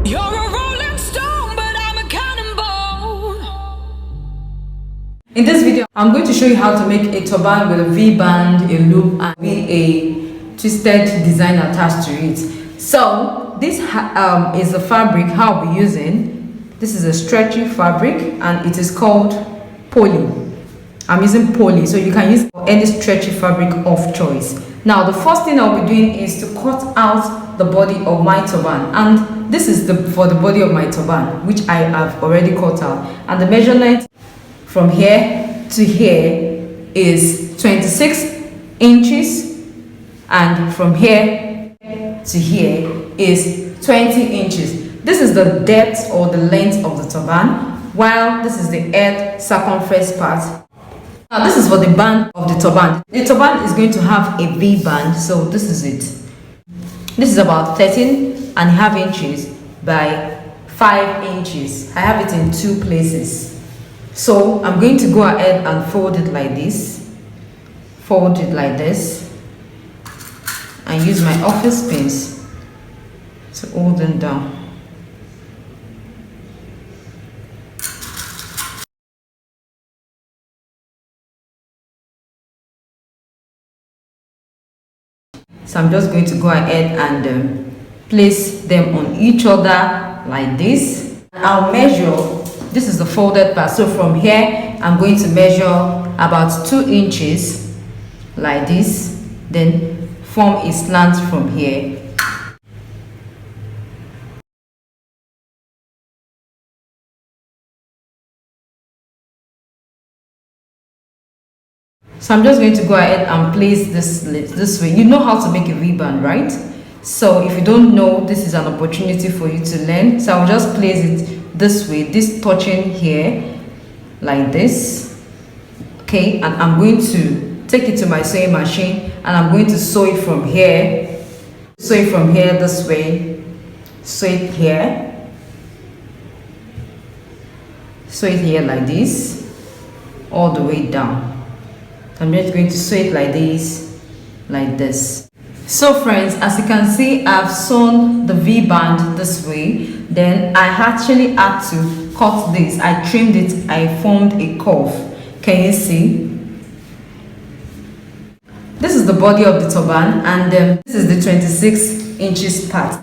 You're a rolling stone, but I'm a cannonball. In this video, I'm going to show you how to make a turban with a V-band, a loop, and a twisted design attached to it. So this is the fabric how I'll be using. This is a stretchy fabric and it is called poly. I'm using poly, so you can use any stretchy fabric of choice. Now the first thing I'll be doing is to cut out the body of my turban, and this is for the body of my turban, which I have already cut out, and the measurement from here to here is 26 inches, and from here to here is 20 inches. This is the depth or the length of the turban, while this is the head circumference part. Now this is for the band of the turban. The turban is going to have a V band, so this is it. This is about 13.5 inches by 5 inches. I have it in 2 places. So I'm going to go ahead and fold it like this. Fold it like this. And use my office pins to hold them down. So I'm just going to go ahead and place them on each other like this. I'll measure, this is the folded part, so from here I'm going to measure about 2 inches like this, then form a slant from here. So I'm just going to go ahead and place this way. You know how to make a V-band, right? So if you don't know, this is an opportunity for you to learn. So I'll just place it this way, this touching here, like this. Okay, and I'm going to take it to my sewing machine and I'm going to sew it from here. Sew it from here this way. Sew it here. Sew it here like this, all the way down. I'm just going to sew it like this. So friends, as you can see, I've sewn the V-band this way. Then I actually had to cut this. I trimmed it, I formed a curve. Can you see? This is the body of the turban, and this is the 26 inches part.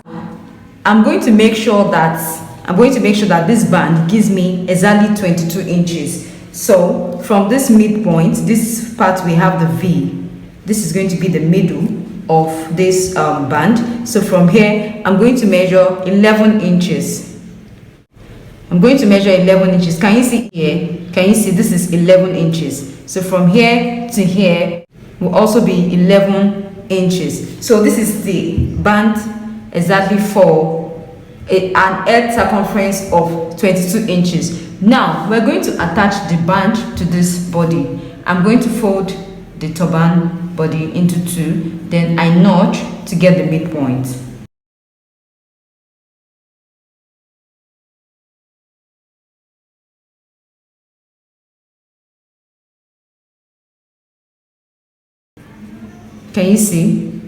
I'm going to make sure that this band gives me exactly 22 inches. So from this midpoint, this part we have the V. This is going to be the middle of this band. So from here, I'm going to measure 11 inches. I'm going to measure 11 inches. Can you see here? Can you see this is 11 inches? So from here to here will also be 11 inches. So this is the band exactly for an head circumference of 22 inches. Now we're going to attach the band to this body. I'm going to fold the turban body into 2, then I notch to get the midpoint. Can you see?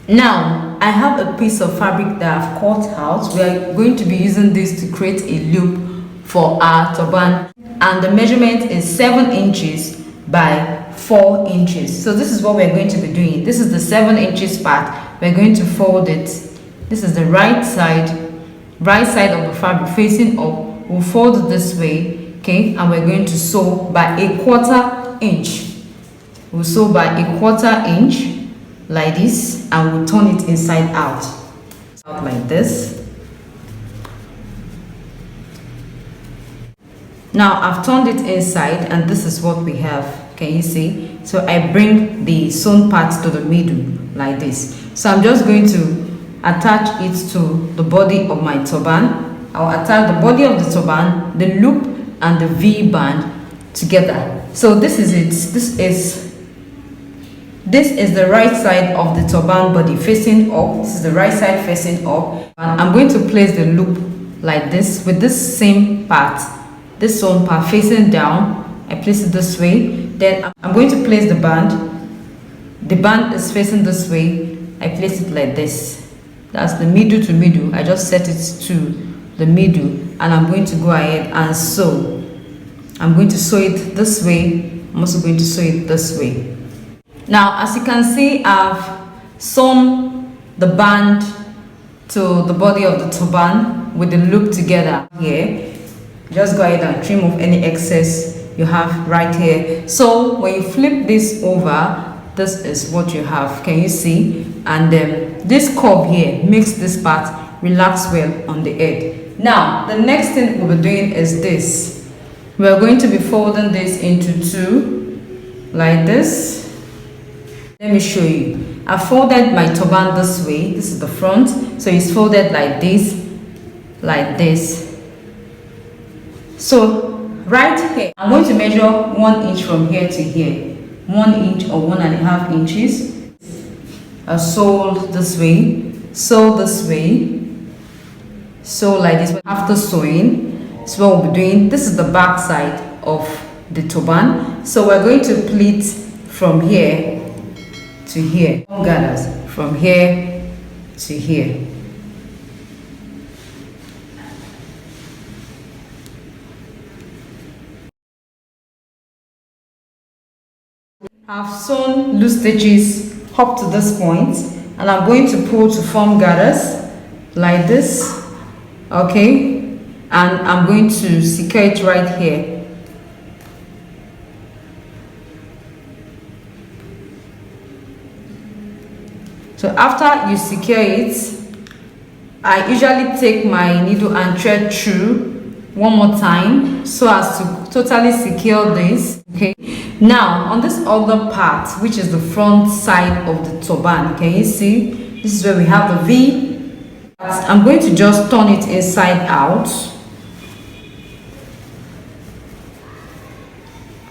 Now I have a piece of fabric that I've cut out. We are going to be using this to create a loop for our turban, and the measurement is 7 inches by 4 inches. So this is what we're going to be doing. This is the 7 inches part. We're going to fold it. This is the right side of the fabric facing up. We'll fold it this way, okay, and we're going to sew by a 1/4 inch. We'll sew by a 1/4 inch like this, and we'll turn it inside out like this. Now I've turned it inside and this is what we have. Can you see? So I bring the sewn part to the middle like this. So I'm just going to attach it to the body of my turban. I'll attach the body of the turban, the loop and the V band together. So this is it. This is the right side of the turban body facing up. This is the right side facing up. And I'm going to place the loop like this with this same part. This sewn part facing down. I place it this way. Then I'm going to place the band. The band is facing this way. I place it like this. that's the middle to middle. I just set it to the middle, and I'm going to go ahead and sew. I'm going to sew it this way. I'm also going to sew it this way. Now, as you can see, I've sewn the band to the body of the turban with the loop together here. Just go ahead and trim off any excess you have right here. So when you flip this over, this is what you have. Can you see? And this curve here makes this part relax well on the head. Now, the next thing we'll be doing is this. We're going to be folding this into two, like this. Let me show you. I folded my turban this way. This is the front. So it's folded like this, like this. So right here, I'm going to measure 1 inch from here to here. 1 inch or 1.5 inches. I sew this way, sew this way, sew like this. After sewing, so what we'll be doing, this is the back side of the turban. So we're going to pleat from here to here. Gathers from here to here. I've sewn loose stitches up to this point, and I'm going to pull to form gathers like this, okay, and I'm going to secure it right here. So after you secure it, I usually take my needle and thread through one more time so as to totally secure this, okay. Now on this other part, which is the front side of the turban, can you see? This is where we have the V. I'm going to just turn it inside out.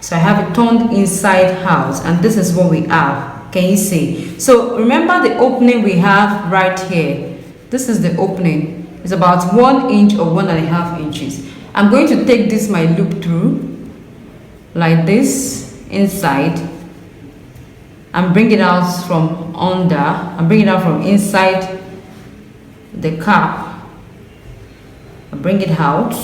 So I have it turned inside out, and this is what we have. Can you see? So remember the opening we have right here. This is the opening. It's about 1 inch or 1.5 inches. I'm going to take this my loop through like this inside and bring it out from under. I'm bringing it out from inside the cap. I bring it out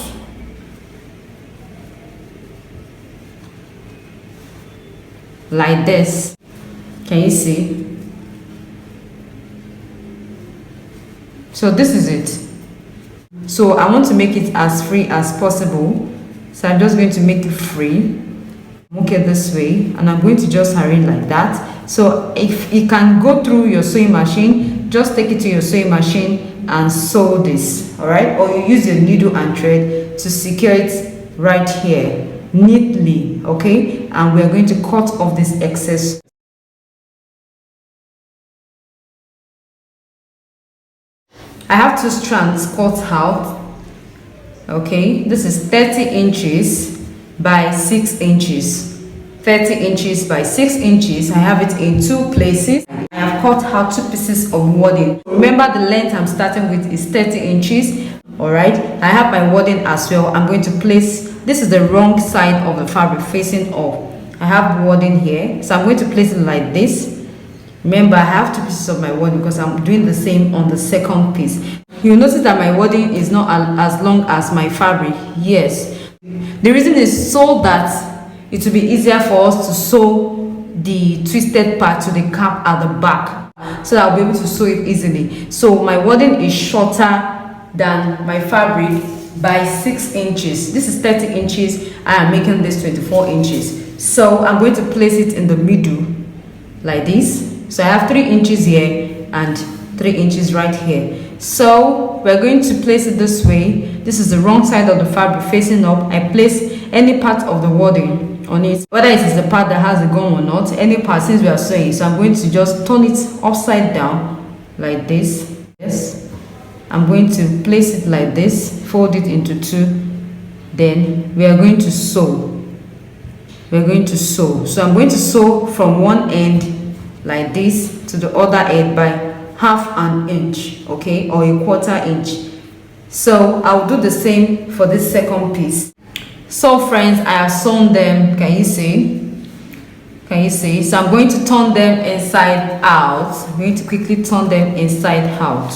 like this. Can you see? So this is it. So I want to make it as free as possible. So I'm just going to make it free. Okay, this way, and I'm going to just arrange like that. So if it can go through your sewing machine, just take it to your sewing machine and sew this, all right? Or you use your needle and thread to secure it right here neatly, okay? And we're going to cut off this excess. I have 2 strands cut out, okay? This is 30 inches by 6 inches. 30 inches by 6 inches. I have it in 2 places. I have cut out 2 pieces of wording. Remember, the length I'm starting with is 30 inches. All right, I have my wording as well. I'm going to place, this is the wrong side of the fabric facing up. I have wording here, so I'm going to place it like this. Remember, I have 2 pieces of my wording because I'm doing the same on the second piece. You'll notice that my wording is not as long as my fabric. Yes, the reason is so that it will be easier for us to sew the twisted part to the cap at the back, so that I'll be able to sew it easily. So my wording is shorter than my fabric by 6 inches. This is 30 inches. I am making this 24 inches. So I'm going to place it in the middle like this. So I have 3 inches here and 3 inches right here. So we're going to place it this way. This is the wrong side of the fabric facing up. I place any part of the wording on it, whether it is the part that has the gum or not, any part, since we are sewing. So I'm going to just turn it upside down like this. Yes, I'm going to place it like this, fold it into 2, then we are going to sew. We're going to sew. So I'm going to sew from one end like this to the other end by half an inch, okay, or a 1/4 inch. So I'll do the same for this second piece. So friends, I have sewn them. Can you see? Can you see? So I'm going to turn them inside out. I'm going to quickly turn them inside out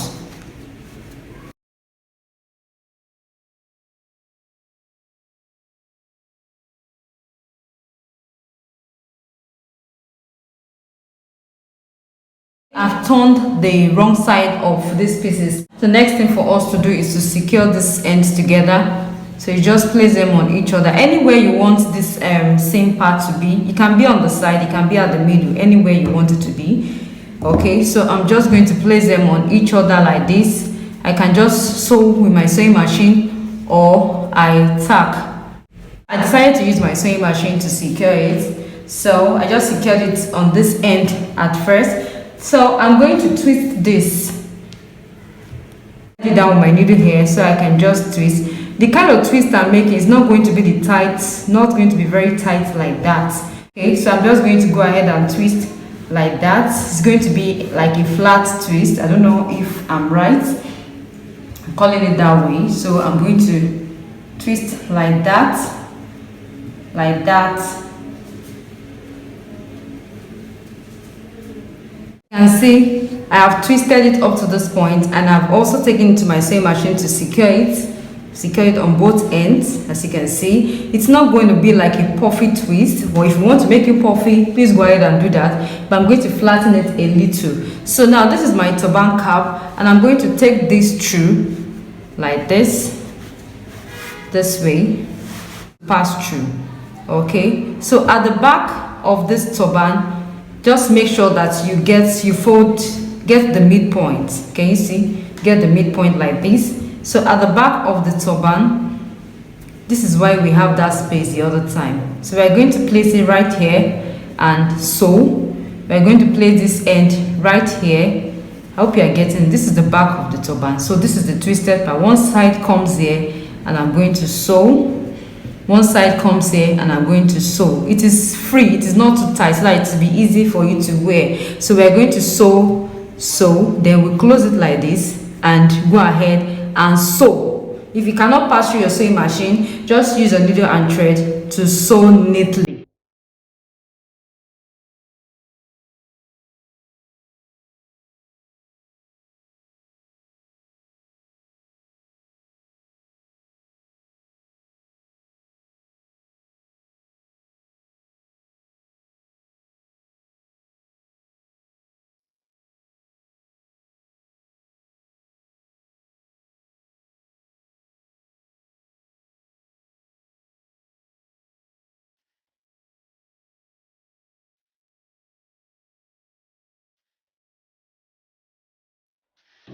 I've turned the wrong side of these pieces. The next thing for us to do is to secure these ends together. So you just place them on each other. Anywhere you want this same part to be. It can be on the side, it can be at the middle, anywhere you want it to be. Okay, so I'm just going to place them on each other like this. I can just sew with my sewing machine, or I tack. I decided to use my sewing machine to secure it. So I just secured it on this end at first. So I'm going to twist this down with my needle here, so I can just twist. The kind of twist I'm making is not going to be the tight, not going to be very tight like that. Okay, so I'm just going to go ahead and twist like that. It's going to be like a flat twist. I don't know if I'm right. I'm calling it that way. So I'm going to twist like that, like that. You can see I have twisted it up to this point, and I've also taken it to my sewing machine to secure it on both ends. As you can see, it's not going to be like a puffy twist, but if you want to make it puffy, please go ahead and do that. But I'm going to flatten it a little. So now this is my turban cap, and I'm going to take this through like this way, pass through. Okay, so at the back of this turban, just make sure that you get the midpoint. Can you see? Get the midpoint like this. So at the back of the turban, this is why we have that space the other time. So we're going to place it right here and sew. We're going to place this end right here. I hope you are getting, this is the back of the turban. So this is the twisted part. One side comes here and I'm going to sew. One side comes here and I'm going to sew. It is free, it is not too tight, so that it will be easy for you to wear. So we're going to sew, then we close it like this and go ahead and sew. If you cannot pass through your sewing machine, just use a needle and thread to sew neatly.